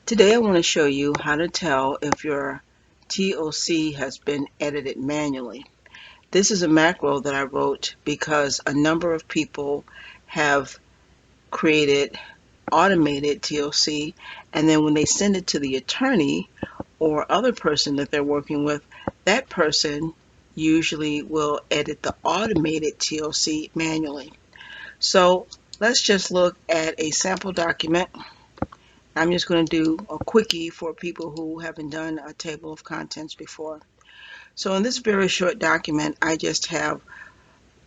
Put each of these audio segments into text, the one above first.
Today I want to show you how to tell if your ToC has been edited manually. This is a macro that I wrote because a number of people have created automated ToC, and then when they send it to the attorney or other person that they're working with, that person usually will edit the automated ToC manually. So let's just look at a sample document. I'm just going to do a quickie for people who haven't done a table of contents before. So in this very short document, I just have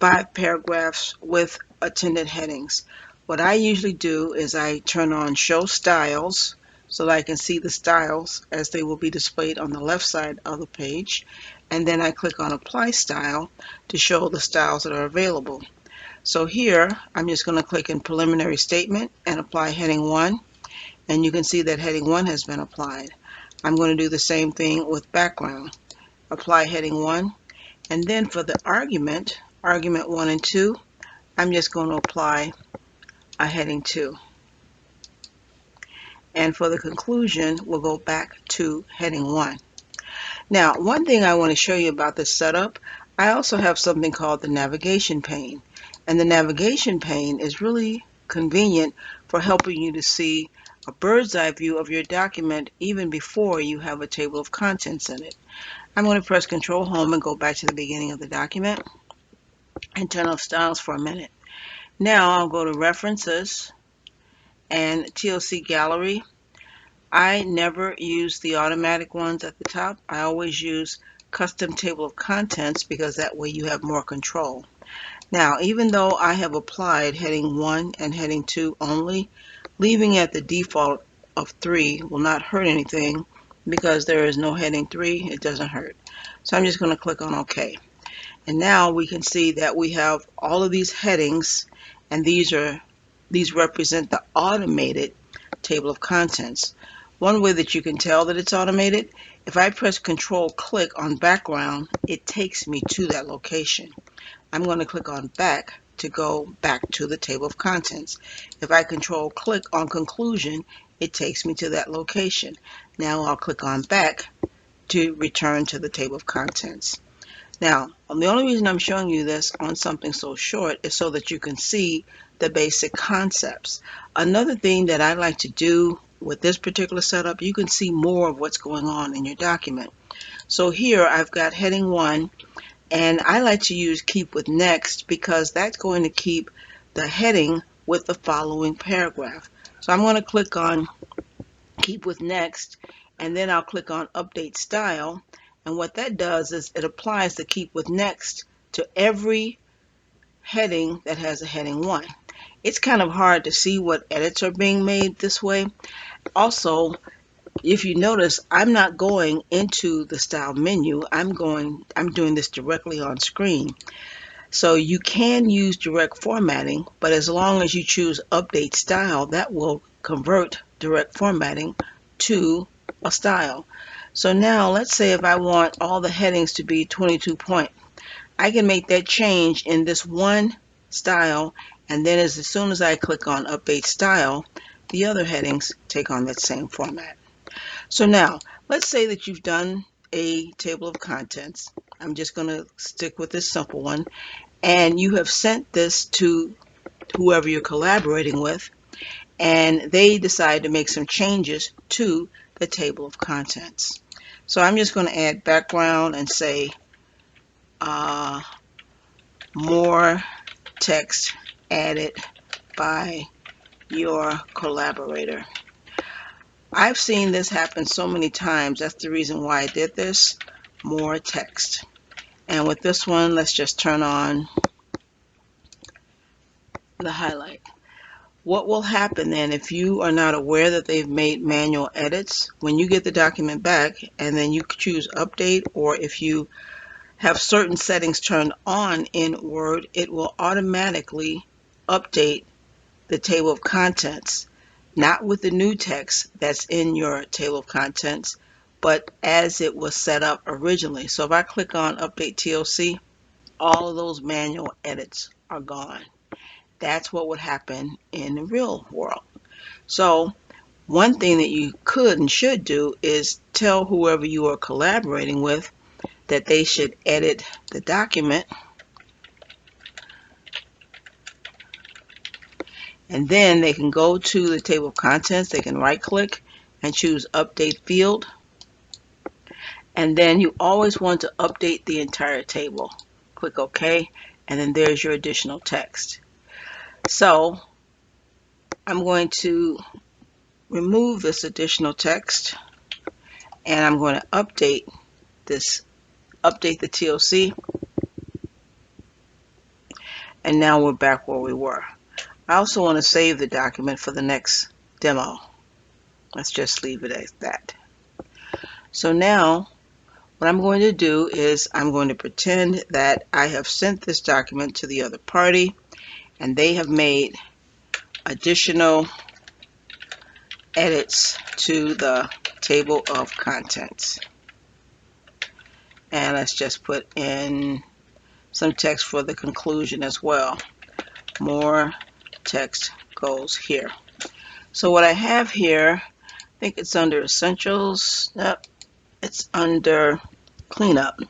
5 paragraphs with attendant headings. What I usually do is I turn on Show Styles so that I can see the styles as they will be displayed on the left side of the page. And then I click on Apply Style to show the styles that are available. So here, I'm just going to click in Preliminary Statement and apply Heading 1. And you can see that heading 1 has been applied. I'm going to do the same thing with background. Apply heading 1, and then for the argument 1 and 2, I'm just going to apply a heading 2. And for the conclusion, we'll go back to heading 1. Now, one thing I want to show you about this setup, I also have something called the navigation pane. And the navigation pane is really convenient for helping you to see a bird's eye view of your document even before you have a table of contents in it. I'm going to press Control Home and go back to the beginning of the document and turn off styles for a minute. Now I'll go to References and ToC Gallery. I never use the automatic ones at the top. I always use Custom Table of Contents because that way you have more control. Now, even though I have applied heading 1 and heading 2 only, leaving at the default of 3 will not hurt anything because there is no heading 3. It doesn't hurt. So I'm just going to click on OK. And now we can see that we have all of these headings, and these represent the automated table of contents. One way that you can tell that it's automated, if I press Control click on background, it takes me to that location. I'm going to click on back to go back to the table of contents. If I Control click on conclusion, it takes me to that location. Now I'll click on back to return to the table of contents. Now, the only reason I'm showing you this on something so short is so that you can see the basic concepts. Another thing that I like to do with this particular setup, you can see more of what's going on in your document. So here I've got heading 1, and I like to use keep with next because that's going to keep the heading with the following paragraph. So I'm going to click on keep with next, and then I'll click on update style. And what that does is it applies the keep with next to every heading that has a heading 1. It's kind of hard to see what edits are being made this way. Also, if you notice, I'm not going into the style menu. I'm doing this directly on screen. So you can use direct formatting, but as long as you choose update style, that will convert direct formatting to a style. So now let's say if I want all the headings to be 22 point, I can make that change in this one style, and then as soon as I click on update style, the other headings take on that same format. So now let's say that you've done a table of contents. I'm just going to stick with this simple one, and you have sent this to whoever you're collaborating with, and they decide to make some changes to the table of contents. So I'm just going to add background and say more text added by your collaborator. I've seen this happen so many times. That's the reason why I did this. More text. And with this one, let's just turn on the highlight. What will happen then if you are not aware that they've made manual edits? When you get the document back and then you choose update, or if you have certain settings turned on in Word, it will automatically update the table of contents, not with the new text that's in your table of contents, but as it was set up originally. So if I click on Update ToC, all of those manual edits are gone. That's what would happen in the real world. So One thing that you could and should do is tell whoever you are collaborating with that they should edit the document, and then they can go to the table of contents. They can right click and choose update field, and then you always want to update the entire table. Click OK, and then there's your additional text. So I'm going to remove this additional text, and I'm going to update the ToC, and now we're back where we were. I also want to save the document for the next demo. Let's just leave it as that. So now what I'm going to do is I'm going to pretend that I have sent this document to the other party, and they have made additional edits to the table of contents. And let's just put in some text for the conclusion as well. More text goes here. So what I have here, I think it's under essentials. Nope, it's under cleanup.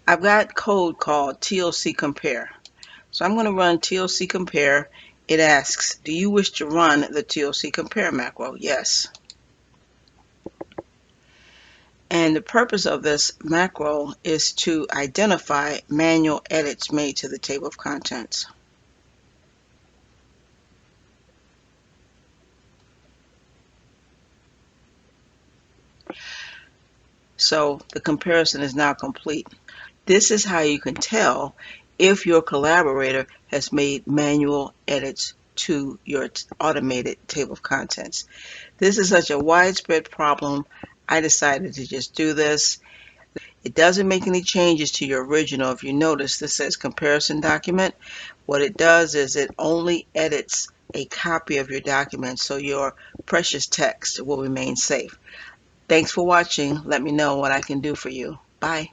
I've got code called ToC compare. So I'm going to run ToC compare. It asks, do you wish to run the ToC compare macro? Yes. And the purpose of this macro is to identify manual edits made to the table of contents. So the comparison is now complete. This is how you can tell if your collaborator has made manual edits to your automated table of contents. This is such a widespread problem, I decided to just do this. It doesn't make any changes to your original. If you notice, this says comparison document. What it does is it only edits a copy of your document, so your precious text will remain safe. Thanks for watching. Let me know what I can do for you. Bye.